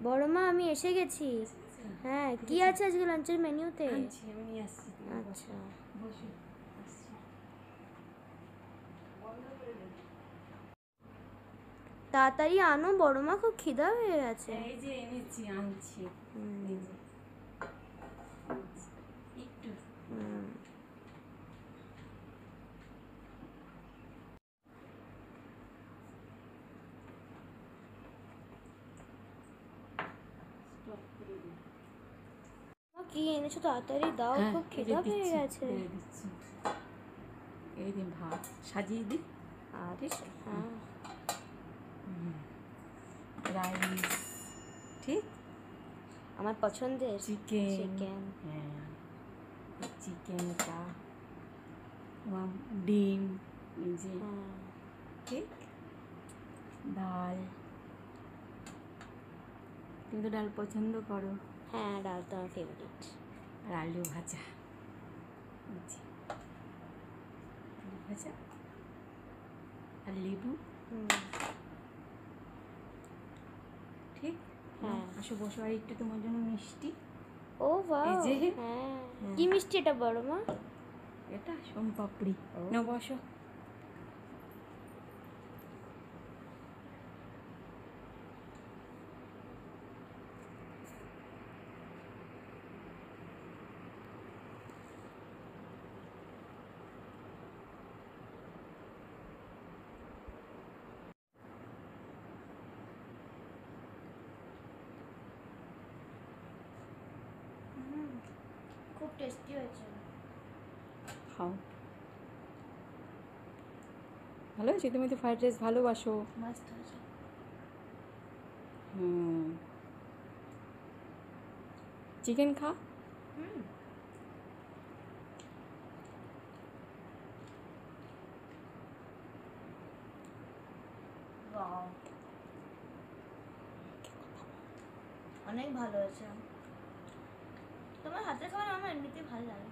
বড় মা আমি এসে গেছি। হ্যাঁ, কি আছে আজকে লাঞ্চের মেনুতে? আচ্ছা, তাড়াতাড়ি আনো, বড় মা খুব খিদা হয়ে গেছে। এই যে এনেছি, আনছি। এই যে একটু কি এনেছো তাড়াতাড়ি দাও, খুব খিদা পেয়ে গেছে। এই দিন ভাত সাজিয়ে দিই। আচ্ছা, হ্যাঁ। রাইস, ঠিক, আমার পছন্দের চিকেন। হ্যাঁ, চিকেনটা, ডিম, এই যে, ঠিক, ডাল। তুমি তো ডাল পছন্দ করো। হ্যাঁ, ডাল তো আমার ফেভারিট। আর আলু ভাজা, আলু ভাজা আর লেবু, ঠিক। হ্যাঁ, আসো বসো, আর একটু তোমার জন্য মিষ্টি। ও বাহ, এই যে, হ্যাঁ। কি মিষ্টি এটা বড় মা? এটা সোনপাপড়ি। না, বসো। খুব টেস্টি হয়েছে। খাও, ভালো হয়েছে। তুমি তো ফ্রাইড রাইস ভালোবাসো। মস্ত হয়েছে। চিকেন খা। অনেক ভালো হয়েছে। তোমার হাতের খাবার আমার এমনিতেই ভালো লাগে।